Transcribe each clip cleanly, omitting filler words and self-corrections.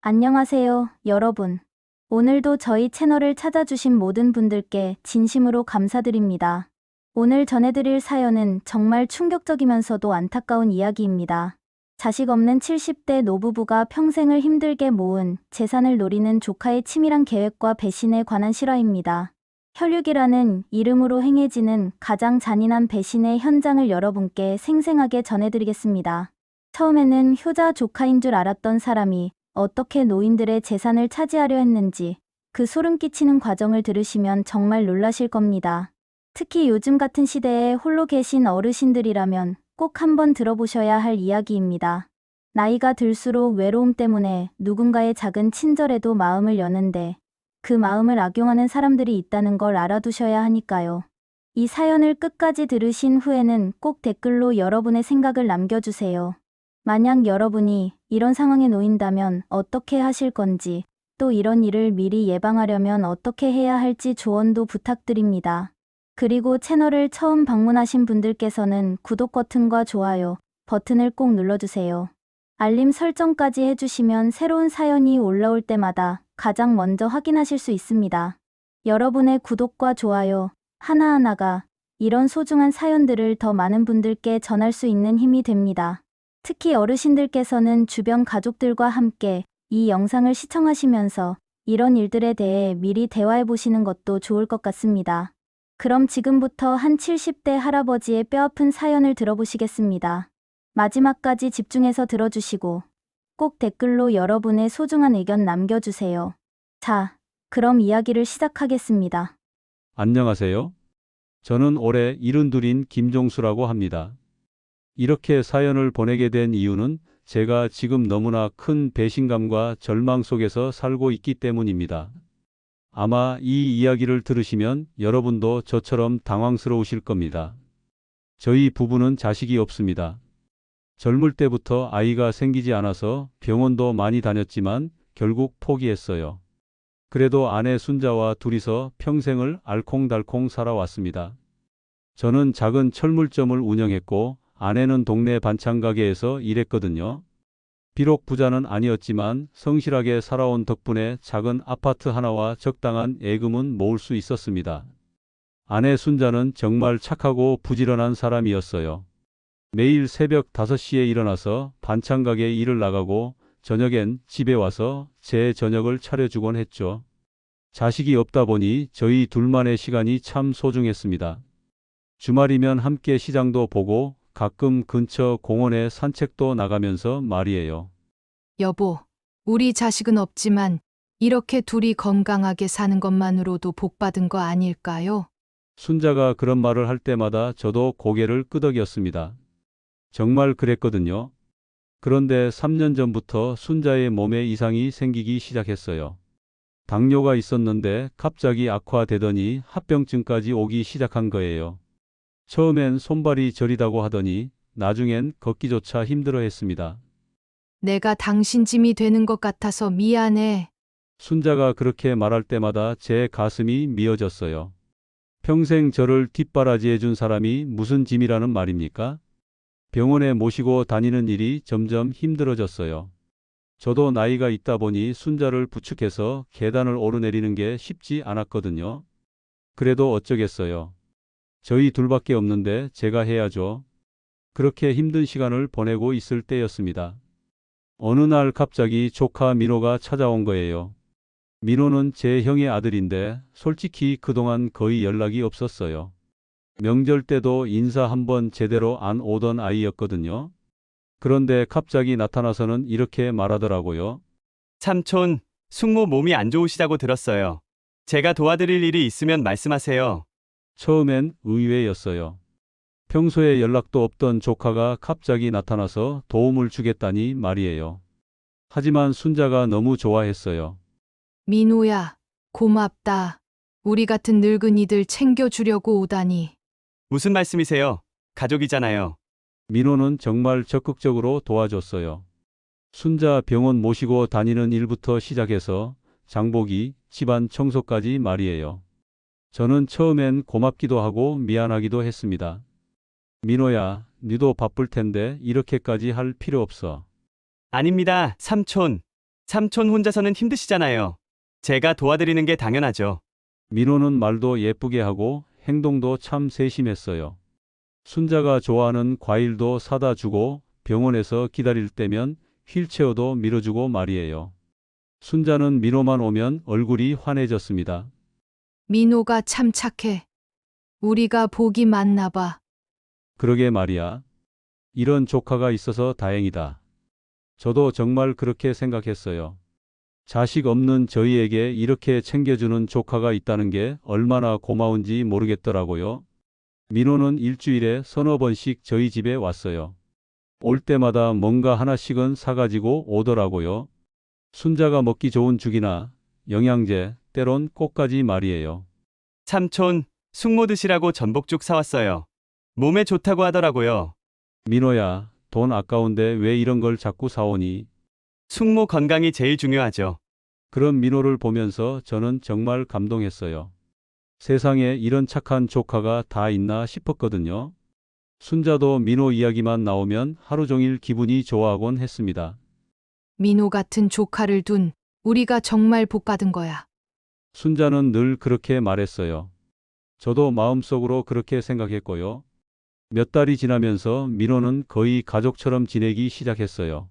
안녕하세요, 여러분. 오늘도 저희 채널을 찾아주신 모든 분들께 진심으로 감사드립니다. 오늘 전해드릴 사연은 정말 충격적이면서도 안타까운 이야기입니다. 자식 없는 70대 노부부가 평생을 힘들게 모은 재산을 노리는 조카의 치밀한 계획과 배신에 관한 실화입니다. 혈육이라는 이름으로 행해지는 가장 잔인한 배신의 현장을 여러분께 생생하게 전해드리겠습니다. 처음에는 효자 조카인 줄 알았던 사람이 어떻게 노인들의 재산을 차지하려 했는지 그 소름 끼치는 과정을 들으시면 정말 놀라실 겁니다. 특히 요즘 같은 시대에 홀로 계신 어르신들이라면 꼭 한번 들어보셔야 할 이야기입니다. 나이가 들수록 외로움 때문에 누군가의 작은 친절에도 마음을 여는데 그 마음을 악용하는 사람들이 있다는 걸 알아두셔야 하니까요. 이 사연을 끝까지 들으신 후에는 꼭 댓글로 여러분의 생각을 남겨주세요. 만약 여러분이 이런 상황에 놓인다면 어떻게 하실 건지, 또 이런 일을 미리 예방하려면 어떻게 해야 할지 조언도 부탁드립니다. 그리고 채널을 처음 방문하신 분들께서는 구독 버튼과 좋아요 버튼을 꼭 눌러주세요. 알림 설정까지 해주시면 새로운 사연이 올라올 때마다 가장 먼저 확인하실 수 있습니다. 여러분의 구독과 좋아요 하나하나가 이런 소중한 사연들을 더 많은 분들께 전할 수 있는 힘이 됩니다. 특히 어르신들께서는 주변 가족들과 함께 이 영상을 시청하시면서 이런 일들에 대해 미리 대화해 보시는 것도 좋을 것 같습니다. 그럼 지금부터 한 70대 할아버지의 뼈아픈 사연을 들어보시겠습니다. 마지막까지 집중해서 들어주시고 꼭 댓글로 여러분의 소중한 의견 남겨주세요. 자, 그럼 이야기를 시작하겠습니다. 안녕하세요. 저는 올해 72인 김종수라고 합니다. 이렇게 사연을 보내게 된 이유는 제가 지금 너무나 큰 배신감과 절망 속에서 살고 있기 때문입니다. 아마 이 이야기를 들으시면 여러분도 저처럼 당황스러우실 겁니다. 저희 부부는 자식이 없습니다. 젊을 때부터 아이가 생기지 않아서 병원도 많이 다녔지만 결국 포기했어요. 그래도 아내 순자와 둘이서 평생을 알콩달콩 살아왔습니다. 저는 작은 철물점을 운영했고 아내는 동네 반찬 가게에서 일했거든요. 비록 부자는 아니었지만 성실하게 살아온 덕분에 작은 아파트 하나와 적당한 예금은 모을 수 있었습니다. 아내 순자는 정말 착하고 부지런한 사람이었어요. 매일 새벽 5시에 일어나서 반찬 가게 일을 나가고 저녁엔 집에 와서 제 저녁을 차려주곤 했죠. 자식이 없다 보니 저희 둘만의 시간이 참 소중했습니다. 주말이면 함께 시장도 보고 가끔 근처 공원에 산책도 나가면서 말이에요. 여보, 우리 자식은 없지만 이렇게 둘이 건강하게 사는 것만으로도 복받은 거 아닐까요? 순자가 그런 말을 할 때마다 저도 고개를 끄덕였습니다. 정말 그랬거든요. 그런데 3년 전부터 순자의 몸에 이상이 생기기 시작했어요. 당뇨가 있었는데 갑자기 악화되더니 합병증까지 오기 시작한 거예요. 처음엔 손발이 저리다고 하더니 나중엔 걷기조차 힘들어했습니다. 내가 당신 짐이 되는 것 같아서 미안해. 순자가 그렇게 말할 때마다 제 가슴이 미어졌어요. 평생 저를 뒷바라지해 준 사람이 무슨 짐이라는 말입니까? 병원에 모시고 다니는 일이 점점 힘들어졌어요. 저도 나이가 있다 보니 순자를 부축해서 계단을 오르내리는 게 쉽지 않았거든요. 그래도 어쩌겠어요. 저희 둘밖에 없는데 제가 해야죠. 그렇게 힘든 시간을 보내고 있을 때였습니다. 어느 날 갑자기 조카 민호가 찾아온 거예요. 민호는 제 형의 아들인데 솔직히 그동안 거의 연락이 없었어요. 명절 때도 인사 한번 제대로 안 오던 아이였거든요. 그런데 갑자기 나타나서는 이렇게 말하더라고요. 삼촌, 숙모 몸이 안 좋으시다고 들었어요. 제가 도와드릴 일이 있으면 말씀하세요. 처음엔 의외였어요. 평소에 연락도 없던 조카가 갑자기 나타나서 도움을 주겠다니 말이에요. 하지만 순자가 너무 좋아했어요. 민호야, 고맙다. 우리 같은 늙은이들 챙겨주려고 오다니. 무슨 말씀이세요? 가족이잖아요. 민호는 정말 적극적으로 도와줬어요. 순자 병원 모시고 다니는 일부터 시작해서 장보기, 집안 청소까지 말이에요. 저는 처음엔 고맙기도 하고 미안하기도 했습니다. 민호야, 니도 바쁠 텐데 이렇게까지 할 필요 없어. 아닙니다, 삼촌. 삼촌 혼자서는 힘드시잖아요. 제가 도와드리는 게 당연하죠. 민호는 말도 예쁘게 하고 행동도 참 세심했어요. 순자가 좋아하는 과일도 사다 주고 병원에서 기다릴 때면 휠체어도 밀어주고 말이에요. 순자는 민호만 오면 얼굴이 환해졌습니다. 민호가 참 착해. 우리가 복이 많나 봐. 그러게 말이야. 이런 조카가 있어서 다행이다. 저도 정말 그렇게 생각했어요. 자식 없는 저희에게 이렇게 챙겨주는 조카가 있다는 게 얼마나 고마운지 모르겠더라고요. 민호는 일주일에 서너 번씩 저희 집에 왔어요. 올 때마다 뭔가 하나씩은 사가지고 오더라고요. 순자가 먹기 좋은 죽이나 영양제, 때론 꽃까지 말이에요. 삼촌, 숙모 드시라고 전복죽 사왔어요. 몸에 좋다고 하더라고요. 민호야, 돈 아까운데 왜 이런 걸 자꾸 사오니? 숙모 건강이 제일 중요하죠. 그런 민호를 보면서 저는 정말 감동했어요. 세상에 이런 착한 조카가 다 있나 싶었거든요. 순자도 민호 이야기만 나오면 하루 종일 기분이 좋아하곤 했습니다. 민호 같은 조카를 둔 우리가 정말 복 받은 거야. 순자는 늘 그렇게 말했어요. 저도 마음속으로 그렇게 생각했고요. 몇 달이 지나면서 민호는 거의 가족처럼 지내기 시작했어요.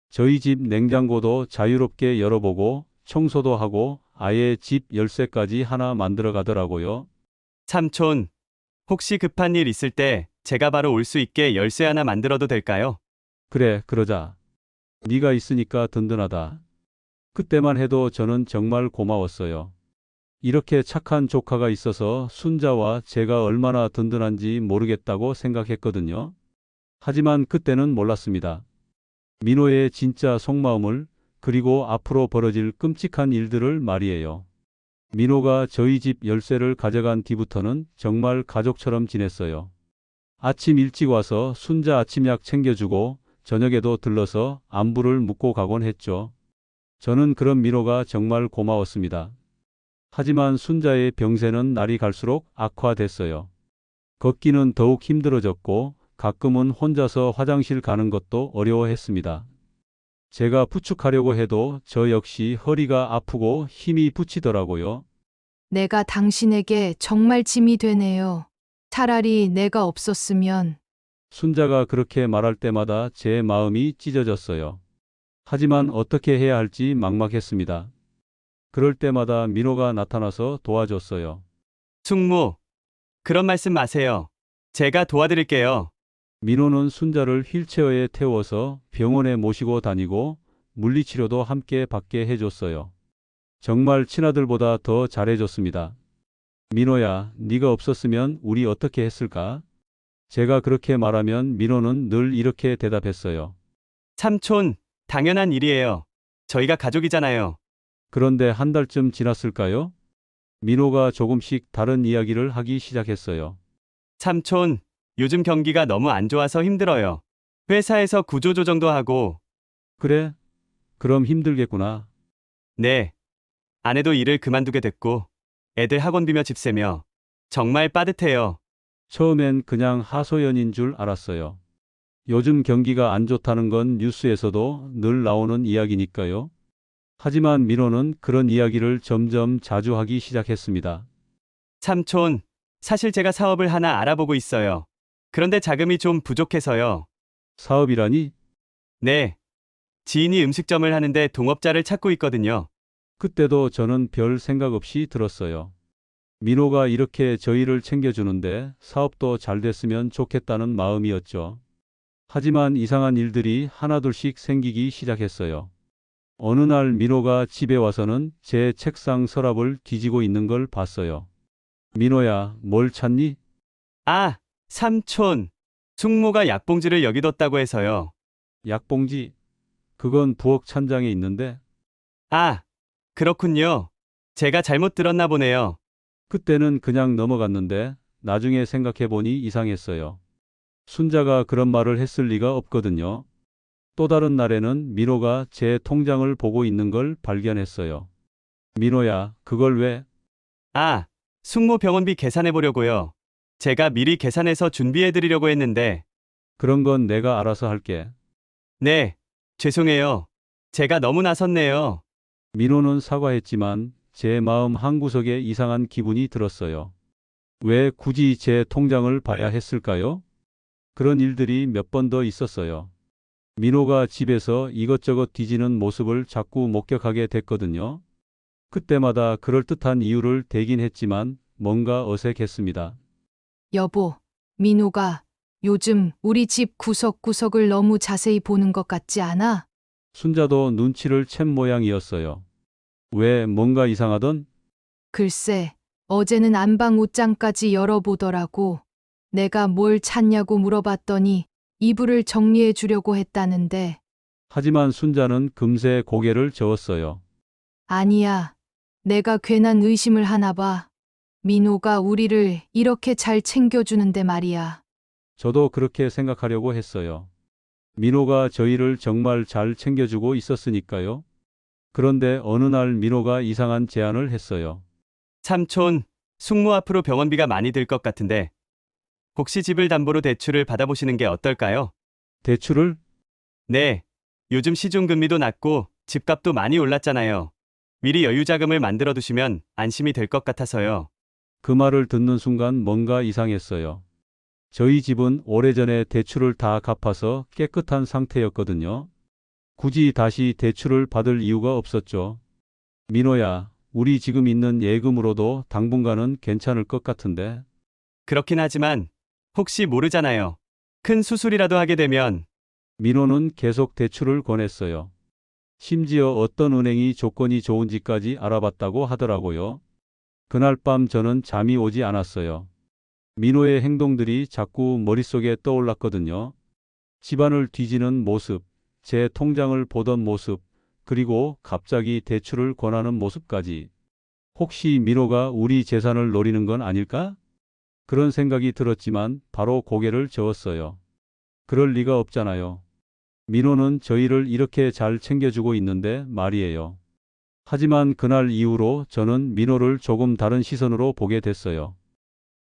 저희 집 냉장고도 자유롭게 열어보고 청소도 하고 아예 집 열쇠까지 하나 만들어 가더라고요. 삼촌, 혹시 급한 일 있을 때 제가 바로 올 수 있게 열쇠 하나 만들어도 될까요? 그래, 그러자. 네가 있으니까 든든하다. 그때만 해도 저는 정말 고마웠어요. 이렇게 착한 조카가 있어서 순자와 제가 얼마나 든든한지 모르겠다고 생각했거든요. 하지만 그때는 몰랐습니다. 민호의 진짜 속마음을, 그리고 앞으로 벌어질 끔찍한 일들을 말이에요. 민호가 저희 집 열쇠를 가져간 뒤부터는 정말 가족처럼 지냈어요. 아침 일찍 와서 순자 아침약 챙겨주고 저녁에도 들러서 안부를 묻고 가곤 했죠. 저는 그런 민호가 정말 고마웠습니다. 하지만 순자의 병세는 날이 갈수록 악화됐어요. 걷기는 더욱 힘들어졌고 가끔은 혼자서 화장실 가는 것도 어려워했습니다. 제가 부축하려고 해도 저 역시 허리가 아프고 힘이 붙이더라고요. 내가 당신에게 정말 짐이 되네요. 차라리 내가 없었으면. 순자가 그렇게 말할 때마다 제 마음이 찢어졌어요. 하지만 어떻게 해야 할지 막막했습니다. 그럴 때마다 민호가 나타나서 도와줬어요. 숙모, 그런 말씀 마세요. 제가 도와드릴게요. 민호는 순자를 휠체어에 태워서 병원에 모시고 다니고 물리치료도 함께 받게 해줬어요. 정말 친아들보다 더 잘해줬습니다. 민호야, 네가 없었으면 우리 어떻게 했을까? 제가 그렇게 말하면 민호는 늘 이렇게 대답했어요. 삼촌, 당연한 일이에요. 저희가 가족이잖아요. 그런데 한 달쯤 지났을까요? 민호가 조금씩 다른 이야기를 하기 시작했어요. 삼촌, 요즘 경기가 너무 안 좋아서 힘들어요. 회사에서 구조조정도 하고, 그래? 그럼 힘들겠구나. 네. 아내도 일을 그만두게 됐고, 애들 학원비며 집세며, 정말 빠듯해요. 처음엔 그냥 하소연인 줄 알았어요. 요즘 경기가 안 좋다는 건 뉴스에서도 늘 나오는 이야기니까요. 하지만 민호는 그런 이야기를 점점 자주 하기 시작했습니다. 삼촌, 사실 제가 사업을 하나 알아보고 있어요. 그런데 자금이 좀 부족해서요. 사업이라니? 네. 지인이 음식점을 하는데 동업자를 찾고 있거든요. 그때도 저는 별 생각 없이 들었어요. 민호가 이렇게 저희를 챙겨주는데 사업도 잘 됐으면 좋겠다는 마음이었죠. 하지만 이상한 일들이 하나둘씩 생기기 시작했어요. 어느 날 민호가 집에 와서는 제 책상 서랍을 뒤지고 있는 걸 봤어요. 민호야, 뭘 찾니? 아, 삼촌. 숙모가 약봉지를 여기 뒀다고 해서요. 약봉지. 그건 부엌 찬장에 있는데. 아, 그렇군요. 제가 잘못 들었나 보네요. 그때는 그냥 넘어갔는데 나중에 생각해보니 이상했어요. 순자가 그런 말을 했을 리가 없거든요. 또 다른 날에는 민호가 제 통장을 보고 있는 걸 발견했어요. 민호야, 그걸 왜? 아, 숙모 병원비 계산해 보려고요. 제가 미리 계산해서 준비해 드리려고 했는데, 그런 건 내가 알아서 할게. 네, 죄송해요. 제가 너무 나섰네요. 민호는 사과했지만 제 마음 한구석에 이상한 기분이 들었어요. 왜 굳이 제 통장을 봐야 했을까요? 그런 일들이 몇 번 더 있었어요. 민호가 집에서 이것저것 뒤지는 모습을 자꾸 목격하게 됐거든요. 그때마다 그럴듯한 이유를 대긴 했지만 뭔가 어색했습니다. 여보, 민호가 요즘 우리 집 구석구석을 너무 자세히 보는 것 같지 않아? 순자도 눈치를 챈 모양이었어요. 왜 뭔가 이상하던? 글쎄, 어제는 안방 옷장까지 열어보더라고. 내가 뭘 찾냐고 물어봤더니 이불을 정리해 주려고 했다는데, 하지만 순자는 금세 고개를 저었어요. 아니야. 내가 괜한 의심을 하나 봐. 민호가 우리를 이렇게 잘 챙겨주는데 말이야. 저도 그렇게 생각하려고 했어요. 민호가 저희를 정말 잘 챙겨주고 있었으니까요. 그런데 어느 날 민호가 이상한 제안을 했어요. 삼촌, 숙모 앞으로 병원비가 많이 들 것 같은데 혹시 집을 담보로 대출을 받아보시는 게 어떨까요? 대출을? 네. 요즘 시중금리도 낮고 집값도 많이 올랐잖아요. 미리 여유 자금을 만들어 두시면 안심이 될 것 같아서요. 그 말을 듣는 순간 뭔가 이상했어요. 저희 집은 오래전에 대출을 다 갚아서 깨끗한 상태였거든요. 굳이 다시 대출을 받을 이유가 없었죠. 민호야, 우리 지금 있는 예금으로도 당분간은 괜찮을 것 같은데. 그렇긴 하지만 혹시 모르잖아요. 큰 수술이라도 하게 되면 민호는 계속 대출을 권했어요. 심지어 어떤 은행이 조건이 좋은지까지 알아봤다고 하더라고요. 그날 밤 저는 잠이 오지 않았어요. 민호의 행동들이 자꾸 머릿속에 떠올랐거든요. 집안을 뒤지는 모습, 제 통장을 보던 모습, 그리고 갑자기 대출을 권하는 모습까지. 혹시 민호가 우리 재산을 노리는 건 아닐까? 그런 생각이 들었지만 바로 고개를 저었어요. 그럴 리가 없잖아요. 민호는 저희를 이렇게 잘 챙겨주고 있는데 말이에요. 하지만 그날 이후로 저는 민호를 조금 다른 시선으로 보게 됐어요.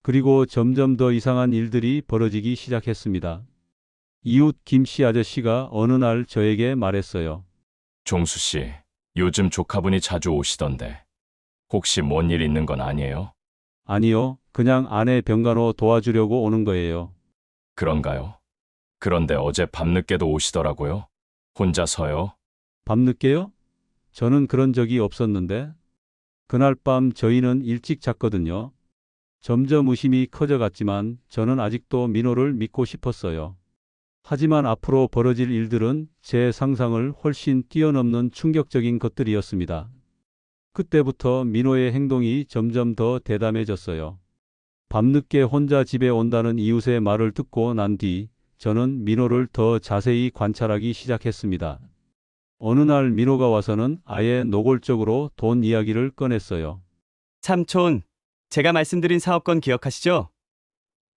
그리고 점점 더 이상한 일들이 벌어지기 시작했습니다. 이웃 김씨 아저씨가 어느 날 저에게 말했어요. 종수 씨, 요즘 조카분이 자주 오시던데 혹시 뭔 일 있는 건 아니에요? 아니요, 그냥 아내 병간호 도와주려고 오는 거예요. 그런가요? 그런데 어제 밤늦게도 오시더라고요. 혼자서요? 밤늦게요? 저는 그런 적이 없었는데. 그날 밤 저희는 일찍 잤거든요. 점점 의심이 커져갔지만 저는 아직도 민호를 믿고 싶었어요. 하지만 앞으로 벌어질 일들은 제 상상을 훨씬 뛰어넘는 충격적인 것들이었습니다. 그때부터 민호의 행동이 점점 더 대담해졌어요. 밤늦게 혼자 집에 온다는 이웃의 말을 듣고 난 뒤 저는 민호를 더 자세히 관찰하기 시작했습니다. 어느 날 민호가 와서는 아예 노골적으로 돈 이야기를 꺼냈어요. 삼촌, 제가 말씀드린 사업건 기억하시죠?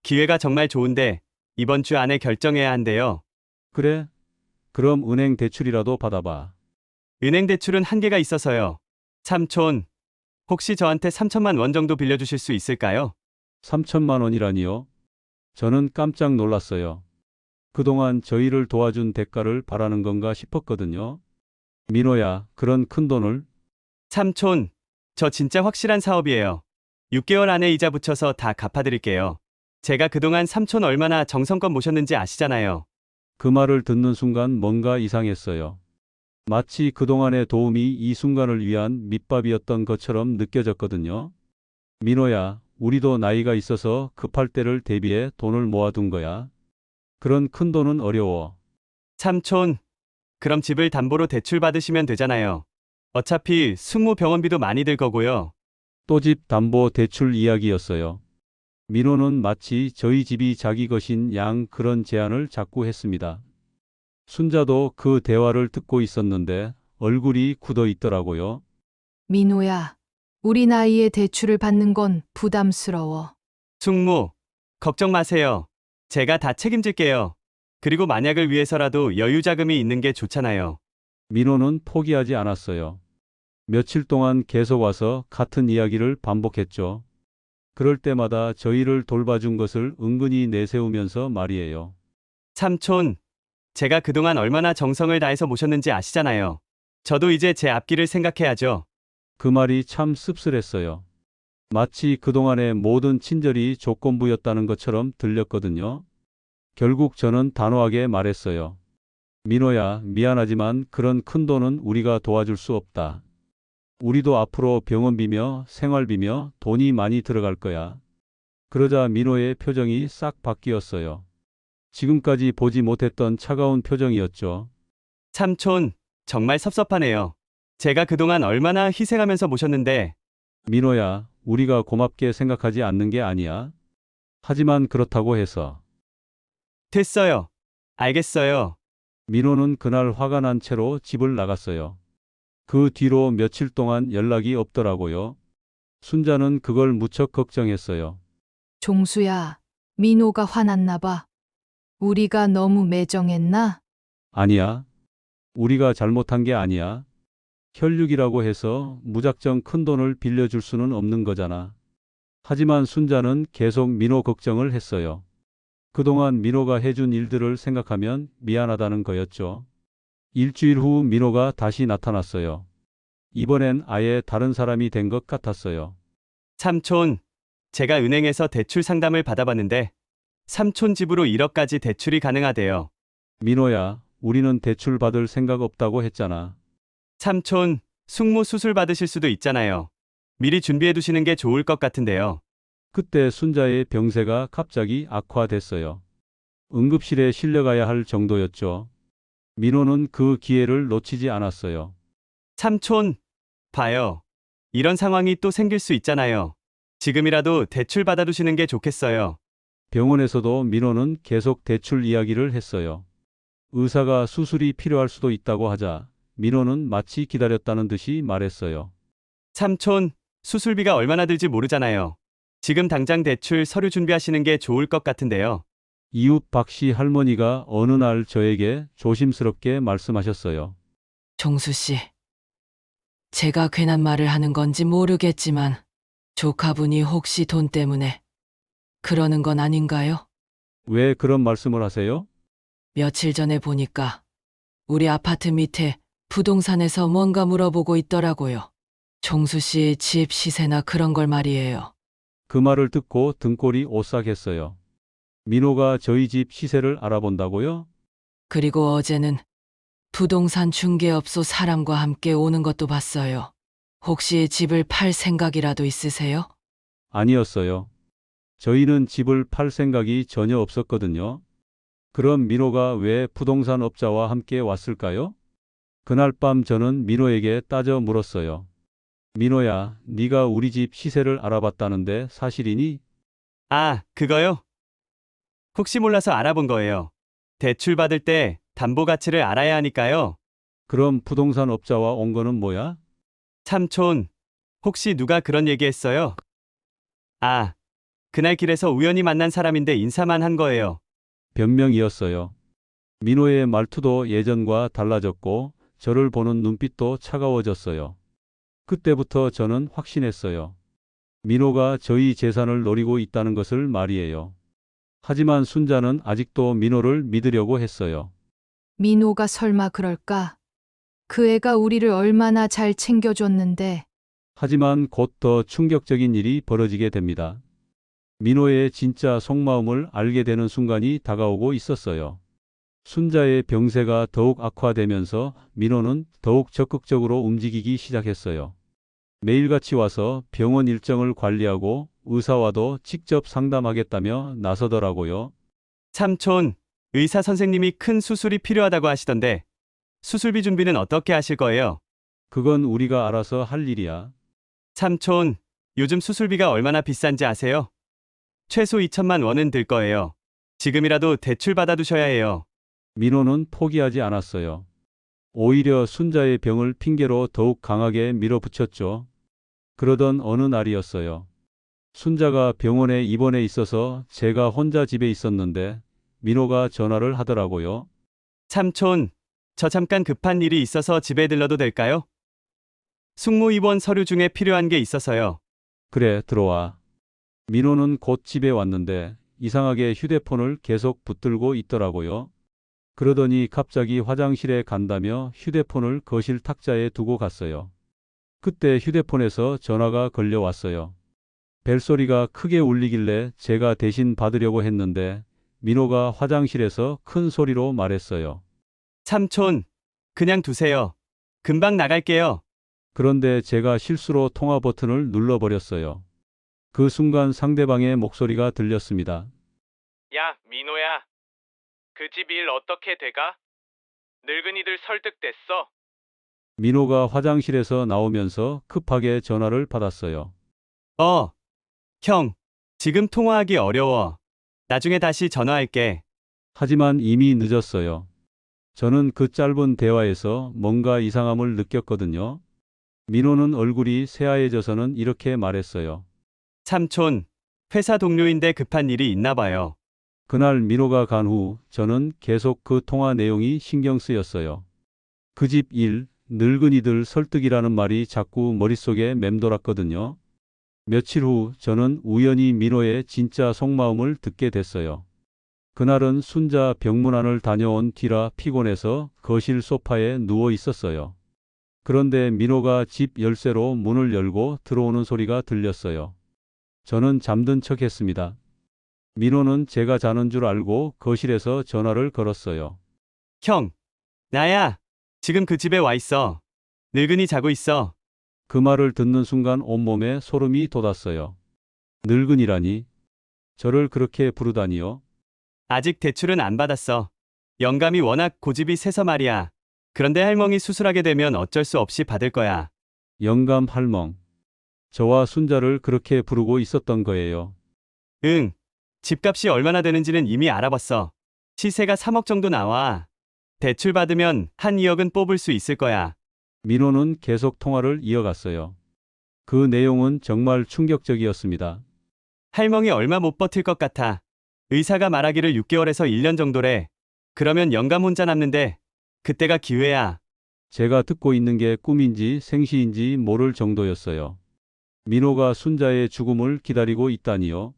기회가 정말 좋은데 이번 주 안에 결정해야 한대요. 그래? 그럼 은행 대출이라도 받아봐. 은행 대출은 한계가 있어서요. 삼촌, 혹시 저한테 3천만 원 정도 빌려주실 수 있을까요? 3천만 원이라니요? 저는 깜짝 놀랐어요. 그동안 저희를 도와준 대가를 바라는 건가 싶었거든요. 민호야, 그런 큰 돈을? 삼촌, 저 진짜 확실한 사업이에요. 6개월 안에 이자 붙여서 다 갚아드릴게요. 제가 그동안 삼촌 얼마나 정성껏 모셨는지 아시잖아요. 그 말을 듣는 순간 뭔가 이상했어요. 마치 그동안의 도움이 이 순간을 위한 밑밥이었던 것처럼 느껴졌거든요. 민호야, 우리도 나이가 있어서 급할 때를 대비해 돈을 모아둔 거야. 그런 큰 돈은 어려워. 삼촌, 그럼 집을 담보로 대출 받으시면 되잖아요. 어차피 숙모 병원비도 많이 들 거고요. 또 집 담보 대출 이야기였어요. 민호는 마치 저희 집이 자기 것인 양 그런 제안을 자꾸 했습니다. 순자도 그 대화를 듣고 있었는데 얼굴이 굳어 있더라고요. 민호야, 우리 나이에 대출을 받는 건 부담스러워. 숙모, 걱정 마세요. 제가 다 책임질게요. 그리고 만약을 위해서라도 여유 자금이 있는 게 좋잖아요. 민호는 포기하지 않았어요. 며칠 동안 계속 와서 같은 이야기를 반복했죠. 그럴 때마다 저희를 돌봐준 것을 은근히 내세우면서 말이에요. 삼촌, 제가 그동안 얼마나 정성을 다해서 모셨는지 아시잖아요. 저도 이제 제 앞길을 생각해야죠. 그 말이 참 씁쓸했어요. 마치 그동안의 모든 친절이 조건부였다는 것처럼 들렸거든요. 결국 저는 단호하게 말했어요. 민호야, 미안하지만 그런 큰 돈은 우리가 도와줄 수 없다. 우리도 앞으로 병원비며 생활비며 돈이 많이 들어갈 거야. 그러자 민호의 표정이 싹 바뀌었어요. 지금까지 보지 못했던 차가운 표정이었죠. 삼촌, 정말 섭섭하네요. 제가 그동안 얼마나 희생하면서 모셨는데, 민호야, 우리가 고맙게 생각하지 않는 게 아니야. 하지만 그렇다고 해서 됐어요. 알겠어요. 민호는 그날 화가 난 채로 집을 나갔어요. 그 뒤로 며칠 동안 연락이 없더라고요. 순자는 그걸 무척 걱정했어요. 종수야, 민호가 화났나 봐. 우리가 너무 매정했나? 아니야. 우리가 잘못한 게 아니야. 혈육이라고 해서 무작정 큰 돈을 빌려줄 수는 없는 거잖아. 하지만 순자는 계속 민호 걱정을 했어요. 그동안 민호가 해준 일들을 생각하면 미안하다는 거였죠. 일주일 후 민호가 다시 나타났어요. 이번엔 아예 다른 사람이 된 것 같았어요. 삼촌, 제가 은행에서 대출 상담을 받아봤는데, 삼촌 집으로 1억까지 대출이 가능하대요. 민호야, 우리는 대출 받을 생각 없다고 했잖아. 삼촌, 숙모 수술 받으실 수도 있잖아요. 미리 준비해 두시는 게 좋을 것 같은데요. 그때 순자의 병세가 갑자기 악화됐어요. 응급실에 실려가야 할 정도였죠. 민호는 그 기회를 놓치지 않았어요. 삼촌, 봐요. 이런 상황이 또 생길 수 있잖아요. 지금이라도 대출 받아두시는 게 좋겠어요. 병원에서도 민호는 계속 대출 이야기를 했어요. 의사가 수술이 필요할 수도 있다고 하자 민호는 마치 기다렸다는 듯이 말했어요. 삼촌, 수술비가 얼마나 들지 모르잖아요. 지금 당장 대출 서류 준비하시는 게 좋을 것 같은데요. 이웃 박씨 할머니가 어느 날 저에게 조심스럽게 말씀하셨어요. 종수 씨, 제가 괜한 말을 하는 건지 모르겠지만 조카분이 혹시 돈 때문에 그러는 건 아닌가요? 왜 그런 말씀을 하세요? 며칠 전에 보니까 우리 아파트 밑에 부동산에서 뭔가 물어보고 있더라고요. 종수 씨 집 시세나 그런 걸 말이에요. 그 말을 듣고 등골이 오싹했어요. 민호가 저희 집 시세를 알아본다고요? 그리고 어제는 부동산 중개업소 사람과 함께 오는 것도 봤어요. 혹시 집을 팔 생각이라도 있으세요? 아니었어요. 저희는 집을 팔 생각이 전혀 없었거든요. 그럼 민호가 왜 부동산 업자와 함께 왔을까요? 그날 밤 저는 민호에게 따져 물었어요. 민호야, 네가 우리 집 시세를 알아봤다는데 사실이니? 아, 그거요? 혹시 몰라서 알아본 거예요. 대출 받을 때 담보 가치를 알아야 하니까요. 그럼 부동산 업자와 온 거는 뭐야? 삼촌, 혹시 누가 그런 얘기했어요? 아, 그날 길에서 우연히 만난 사람인데 인사만 한 거예요. 변명이었어요. 민호의 말투도 예전과 달라졌고 저를 보는 눈빛도 차가워졌어요. 그때부터 저는 확신했어요. 민호가 저희 재산을 노리고 있다는 것을 말이에요. 하지만 순자는 아직도 민호를 믿으려고 했어요. 민호가 설마 그럴까? 그 애가 우리를 얼마나 잘 챙겨줬는데. 하지만 곧 더 충격적인 일이 벌어지게 됩니다. 민호의 진짜 속마음을 알게 되는 순간이 다가오고 있었어요. 순자의 병세가 더욱 악화되면서 민호는 더욱 적극적으로 움직이기 시작했어요. 매일같이 와서 병원 일정을 관리하고 의사와도 직접 상담하겠다며 나서더라고요. 삼촌, 의사 선생님이 큰 수술이 필요하다고 하시던데, 수술비 준비는 어떻게 하실 거예요? 그건 우리가 알아서 할 일이야. 삼촌, 요즘 수술비가 얼마나 비싼지 아세요? 최소 2천만 원은 들 거예요. 지금이라도 대출 받아두셔야 해요. 민호는 포기하지 않았어요. 오히려 순자의 병을 핑계로 더욱 강하게 밀어붙였죠. 그러던 어느 날이었어요. 순자가 병원에 입원해 있어서 제가 혼자 집에 있었는데 민호가 전화를 하더라고요. 삼촌, 저 잠깐 급한 일이 있어서 집에 들러도 될까요? 숙모 입원 서류 중에 필요한 게 있어서요. 그래, 들어와. 민호는 곧 집에 왔는데 이상하게 휴대폰을 계속 붙들고 있더라고요. 그러더니 갑자기 화장실에 간다며 휴대폰을 거실 탁자에 두고 갔어요. 그때 휴대폰에서 전화가 걸려왔어요. 벨소리가 크게 울리길래 제가 대신 받으려고 했는데 민호가 화장실에서 큰 소리로 말했어요. 삼촌, 그냥 두세요. 금방 나갈게요. 그런데 제가 실수로 통화 버튼을 눌러버렸어요. 그 순간 상대방의 목소리가 들렸습니다. 야, 민호야. 그 집 일 어떻게 돼가? 늙은이들 설득됐어? 민호가 화장실에서 나오면서 급하게 전화를 받았어요. 형, 지금 통화하기 어려워. 나중에 다시 전화할게. 하지만 이미 늦었어요. 저는 그 짧은 대화에서 뭔가 이상함을 느꼈거든요. 민호는 얼굴이 새하얘져서는 이렇게 말했어요. 삼촌, 회사 동료인데 급한 일이 있나 봐요. 그날 민호가 간 후 저는 계속 그 통화 내용이 신경 쓰였어요. 그 집 일, 늙은이들 설득이라는 말이 자꾸 머릿속에 맴돌았거든요. 며칠 후 저는 우연히 민호의 진짜 속마음을 듣게 됐어요. 그날은 순자 병문안을 다녀온 뒤라 피곤해서 거실 소파에 누워 있었어요. 그런데 민호가 집 열쇠로 문을 열고 들어오는 소리가 들렸어요. 저는 잠든 척 했습니다. 민호는 제가 자는 줄 알고 거실에서 전화를 걸었어요. 형, 나야. 지금 그 집에 와 있어. 늙은이 자고 있어. 그 말을 듣는 순간 온몸에 소름이 돋았어요. 늙은이라니? 저를 그렇게 부르다니요? 아직 대출은 안 받았어. 영감이 워낙 고집이 세서 말이야. 그런데 할멈이 수술하게 되면 어쩔 수 없이 받을 거야. 영감 할멈. 저와 순자를 그렇게 부르고 있었던 거예요. 응. 집값이 얼마나 되는지는 이미 알아봤어. 시세가 3억 정도 나와. 대출 받으면 한 2억은 뽑을 수 있을 거야. 민호는 계속 통화를 이어갔어요. 그 내용은 정말 충격적이었습니다. 할멈이 얼마 못 버틸 것 같아. 의사가 말하기를 6개월에서 1년 정도래. 그러면 영감 혼자 남는데 그때가 기회야. 제가 듣고 있는 게 꿈인지 생시인지 모를 정도였어요. 민호가 순자의 죽음을 기다리고 있다니요?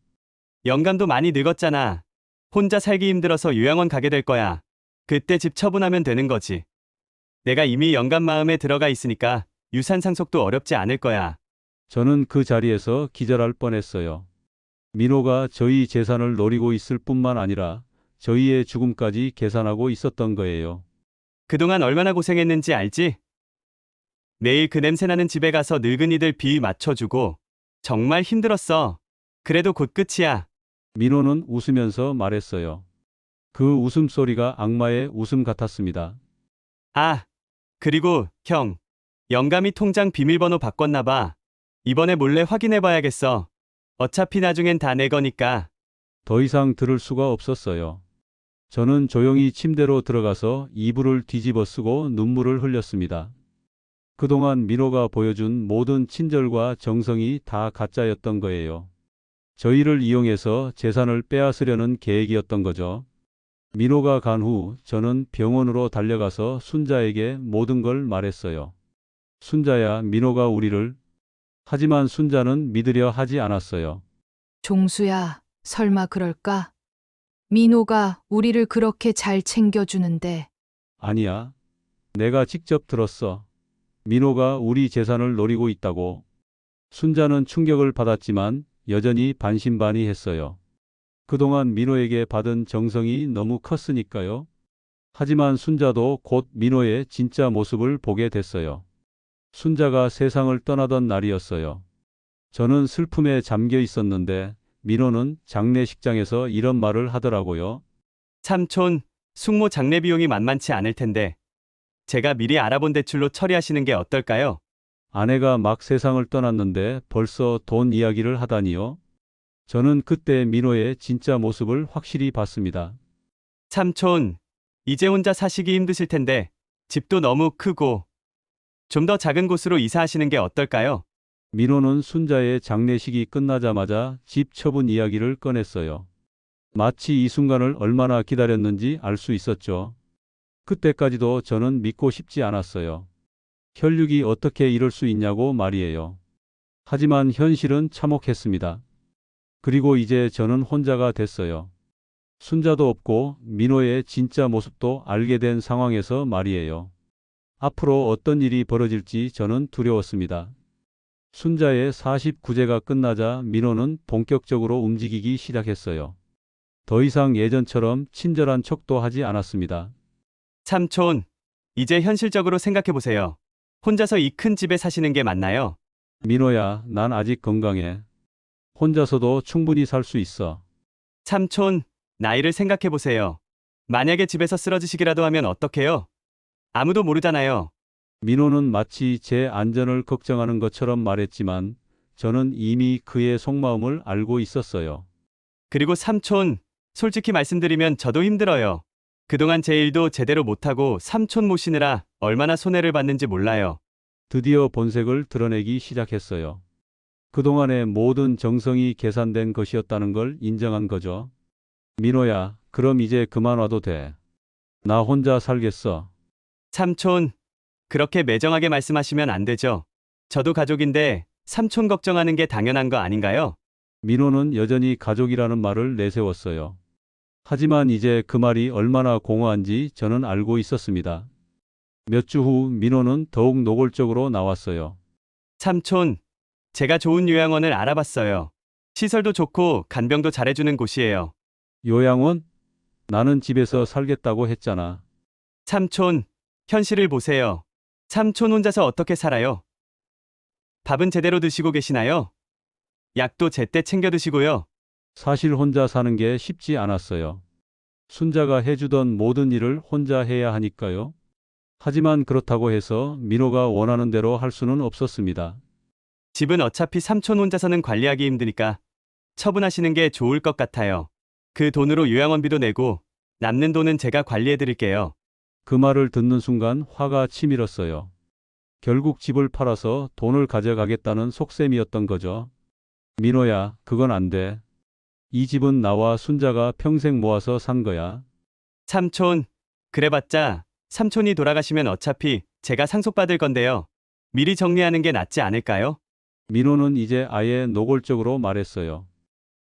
영감도 많이 늙었잖아. 혼자 살기 힘들어서 요양원 가게 될 거야. 그때 집 처분하면 되는 거지. 내가 이미 영감 마음에 들어가 있으니까 유산 상속도 어렵지 않을 거야. 저는 그 자리에서 기절할 뻔했어요. 민호가 저희 재산을 노리고 있을 뿐만 아니라 저희의 죽음까지 계산하고 있었던 거예요. 그동안 얼마나 고생했는지 알지? 매일 그 냄새나는 집에 가서 늙은이들 비위 맞춰주고 정말 힘들었어. 그래도 곧 끝이야. 민호는 웃으면서 말했어요. 그 웃음소리가 악마의 웃음 같았습니다. 아, 그리고 형, 영감이 통장 비밀번호 바꿨나 봐. 이번에 몰래 확인해 봐야겠어. 어차피 나중엔 다 내 거니까. 더 이상 들을 수가 없었어요. 저는 조용히 침대로 들어가서 이불을 뒤집어 쓰고 눈물을 흘렸습니다. 그동안 민호가 보여준 모든 친절과 정성이 다 가짜였던 거예요. 저희를 이용해서 재산을 빼앗으려는 계획이었던 거죠. 민호가 간 후 저는 병원으로 달려가서 순자에게 모든 걸 말했어요. 순자야, 민호가 우리를... 하지만 순자는 믿으려 하지 않았어요. 종수야, 설마 그럴까? 민호가 우리를 그렇게 잘 챙겨주는데. 아니야. 내가 직접 들었어. 민호가 우리 재산을 노리고 있다고. 순자는 충격을 받았지만 여전히 반신반의했어요. 그동안 민호에게 받은 정성이 너무 컸으니까요. 하지만 순자도 곧 민호의 진짜 모습을 보게 됐어요. 순자가 세상을 떠나던 날이었어요. 저는 슬픔에 잠겨 있었는데 민호는 장례식장에서 이런 말을 하더라고요. 삼촌, 숙모 장례 비용이 만만치 않을 텐데 제가 미리 알아본 대출로 처리하시는 게 어떨까요? 아내가 막 세상을 떠났는데 벌써 돈 이야기를 하다니요. 저는 그때 민호의 진짜 모습을 확실히 봤습니다. 삼촌, 이제 혼자 사시기 힘드실 텐데 집도 너무 크고 좀 더 작은 곳으로 이사하시는 게 어떨까요? 민호는 순자의 장례식이 끝나자마자 집 처분 이야기를 꺼냈어요. 마치 이 순간을 얼마나 기다렸는지 알 수 있었죠. 그때까지도 저는 믿고 싶지 않았어요. 혈육이 어떻게 이럴 수 있냐고 말이에요. 하지만 현실은 참혹했습니다. 그리고 이제 저는 혼자가 됐어요. 순자도 없고 민호의 진짜 모습도 알게 된 상황에서 말이에요. 앞으로 어떤 일이 벌어질지 저는 두려웠습니다. 순자의 49제가 끝나자 민호는 본격적으로 움직이기 시작했어요. 더 이상 예전처럼 친절한 척도 하지 않았습니다. 삼촌, 이제 현실적으로 생각해 보세요. 혼자서 이 큰 집에 사시는 게 맞나요? 민호야, 난 아직 건강해. 혼자서도 충분히 살 수 있어. 삼촌, 나이를 생각해 보세요. 만약에 집에서 쓰러지시기라도 하면 어떡해요? 아무도 모르잖아요. 민호는 마치 제 안전을 걱정하는 것처럼 말했지만 저는 이미 그의 속마음을 알고 있었어요. 그리고 삼촌, 솔직히 말씀드리면 저도 힘들어요. 그동안 제 일도 제대로 못하고 삼촌 모시느라 얼마나 손해를 봤는지 몰라요. 드디어 본색을 드러내기 시작했어요. 그동안의 모든 정성이 계산된 것이었다는 걸 인정한 거죠. 민호야, 그럼 이제 그만 와도 돼. 나 혼자 살겠어. 삼촌, 그렇게 매정하게 말씀하시면 안 되죠. 저도 가족인데 삼촌 걱정하는 게 당연한 거 아닌가요? 민호는 여전히 가족이라는 말을 내세웠어요. 하지만 이제 그 말이 얼마나 공허한지 저는 알고 있었습니다. 몇 주 후 민호는 더욱 노골적으로 나왔어요. 삼촌, 제가 좋은 요양원을 알아봤어요. 시설도 좋고 간병도 잘해주는 곳이에요. 요양원? 나는 집에서 살겠다고 했잖아. 삼촌, 현실을 보세요. 삼촌 혼자서 어떻게 살아요? 밥은 제대로 드시고 계시나요? 약도 제때 챙겨 드시고요. 사실 혼자 사는 게 쉽지 않았어요. 순자가 해주던 모든 일을 혼자 해야 하니까요. 하지만 그렇다고 해서 민호가 원하는 대로 할 수는 없었습니다. 집은 어차피 삼촌 혼자서는 관리하기 힘드니까 처분하시는 게 좋을 것 같아요. 그 돈으로 요양원비도 내고 남는 돈은 제가 관리해 드릴게요. 그 말을 듣는 순간 화가 치밀었어요. 결국 집을 팔아서 돈을 가져가겠다는 속셈이었던 거죠. 민호야, 그건 안 돼. 이 집은 나와 순자가 평생 모아서 산 거야. 삼촌, 그래봤자 삼촌이 돌아가시면 어차피 제가 상속받을 건데요. 미리 정리하는 게 낫지 않을까요? 민호는 이제 아예 노골적으로 말했어요.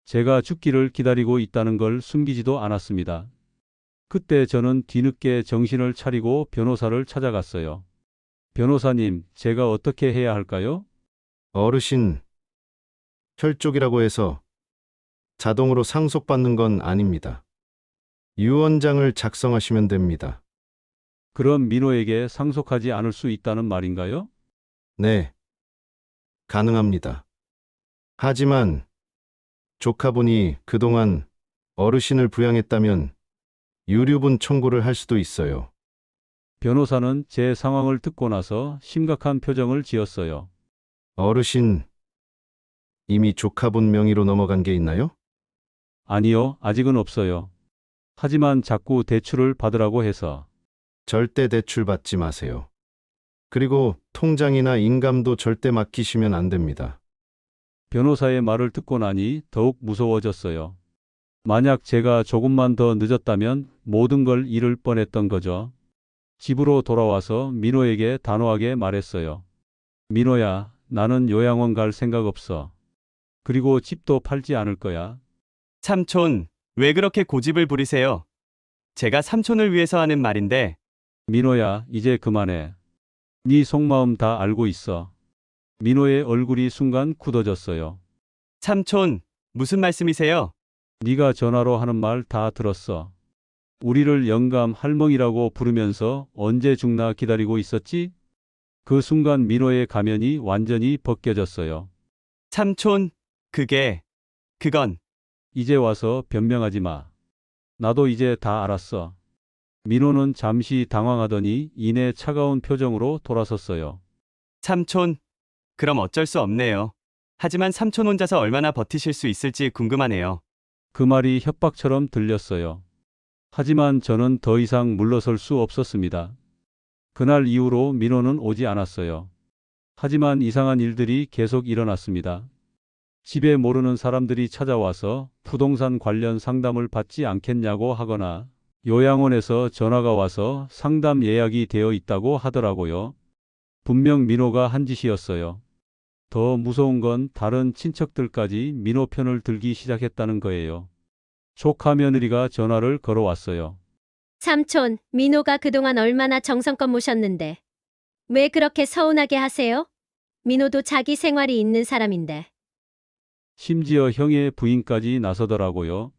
제가 죽기를 기다리고 있다는 걸 숨기지도 않았습니다. 그때 저는 뒤늦게 정신을 차리고 변호사를 찾아갔어요. 변호사님, 제가 어떻게 해야 할까요? 어르신, 혈족이라고 해서 자동으로 상속받는 건 아닙니다. 유언장을 작성하시면 됩니다. 그럼 민호에게 상속하지 않을 수 있다는 말인가요? 네, 가능합니다. 하지만 조카분이 그동안 어르신을 부양했다면 유류분 청구를 할 수도 있어요. 변호사는 제 상황을 듣고 나서 심각한 표정을 지었어요. 어르신, 이미 조카분 명의로 넘어간 게 있나요? 아니요, 아직은 없어요. 하지만 자꾸 대출을 받으라고 해서. 절대 대출 받지 마세요. 그리고 통장이나 인감도 절대 맡기시면 안 됩니다. 변호사의 말을 듣고 나니 더욱 무서워졌어요. 만약 제가 조금만 더 늦었다면 모든 걸 잃을 뻔했던 거죠. 집으로 돌아와서 민호에게 단호하게 말했어요. 민호야, 나는 요양원 갈 생각 없어. 그리고 집도 팔지 않을 거야. 삼촌, 왜 그렇게 고집을 부리세요? 제가 삼촌을 위해서 하는 말인데. 민호야, 이제 그만해. 네 속마음 다 알고 있어. 민호의 얼굴이 순간 굳어졌어요. 삼촌, 무슨 말씀이세요? 네가 전화로 하는 말 다 들었어. 우리를 영감 할멈이라고 부르면서 언제 죽나 기다리고 있었지? 그 순간 민호의 가면이 완전히 벗겨졌어요. 삼촌, 그건. 이제 와서 변명하지 마. 나도 이제 다 알았어. 민호는 잠시 당황하더니 이내 차가운 표정으로 돌아섰어요. 삼촌, 그럼 어쩔 수 없네요. 하지만 삼촌 혼자서 얼마나 버티실 수 있을지 궁금하네요. 그 말이 협박처럼 들렸어요. 하지만 저는 더 이상 물러설 수 없었습니다. 그날 이후로 민호는 오지 않았어요. 하지만 이상한 일들이 계속 일어났습니다. 집에 모르는 사람들이 찾아와서 부동산 관련 상담을 받지 않겠냐고 하거나 요양원에서 전화가 와서 상담 예약이 되어 있다고 하더라고요. 분명 민호가 한 짓이었어요. 더 무서운 건 다른 친척들까지 민호 편을 들기 시작했다는 거예요. 조카 며느리가 전화를 걸어왔어요. 삼촌, 민호가 그동안 얼마나 정성껏 모셨는데. 왜 그렇게 서운하게 하세요? 민호도 자기 생활이 있는 사람인데. 심지어 형의 부인까지 나서더라고요.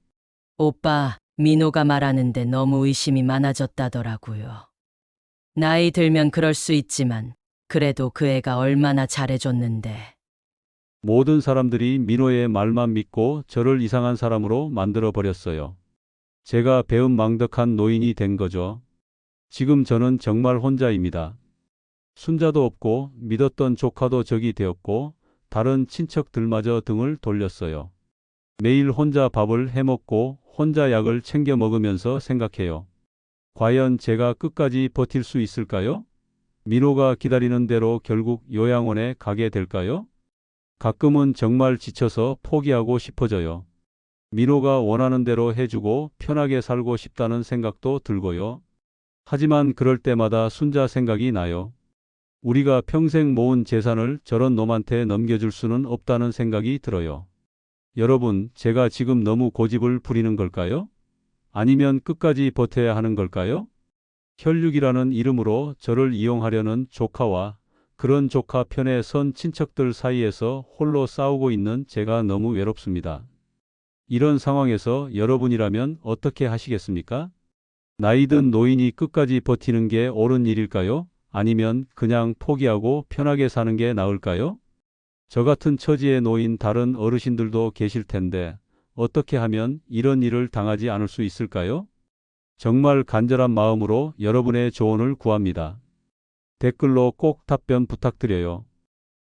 오빠, 민호가 말하는데 너무 의심이 많아졌다더라고요. 나이 들면 그럴 수 있지만 그래도 그 애가 얼마나 잘해줬는데. 모든 사람들이 민호의 말만 믿고 저를 이상한 사람으로 만들어 버렸어요. 제가 배은망덕한 노인이 된 거죠. 지금 저는 정말 혼자입니다. 순자도 없고 믿었던 조카도 적이 되었고 다른 친척들마저 등을 돌렸어요. 매일 혼자 밥을 해먹고 혼자 약을 챙겨 먹으면서 생각해요. 과연 제가 끝까지 버틸 수 있을까요? 민호가 기다리는 대로 결국 요양원에 가게 될까요? 가끔은 정말 지쳐서 포기하고 싶어져요. 민호가 원하는 대로 해주고 편하게 살고 싶다는 생각도 들고요. 하지만 그럴 때마다 순자 생각이 나요. 우리가 평생 모은 재산을 저런 놈한테 넘겨줄 수는 없다는 생각이 들어요. 여러분, 제가 지금 너무 고집을 부리는 걸까요? 아니면 끝까지 버텨야 하는 걸까요? 혈육이라는 이름으로 저를 이용하려는 조카와 그런 조카 편에 선 친척들 사이에서 홀로 싸우고 있는 제가 너무 외롭습니다. 이런 상황에서 여러분이라면 어떻게 하시겠습니까? 나이든 노인이 끝까지 버티는 게 옳은 일일까요? 아니면 그냥 포기하고 편하게 사는 게 나을까요? 저 같은 처지에 놓인 다른 어르신들도 계실 텐데 어떻게 하면 이런 일을 당하지 않을 수 있을까요? 정말 간절한 마음으로 여러분의 조언을 구합니다. 댓글로 꼭 답변 부탁드려요.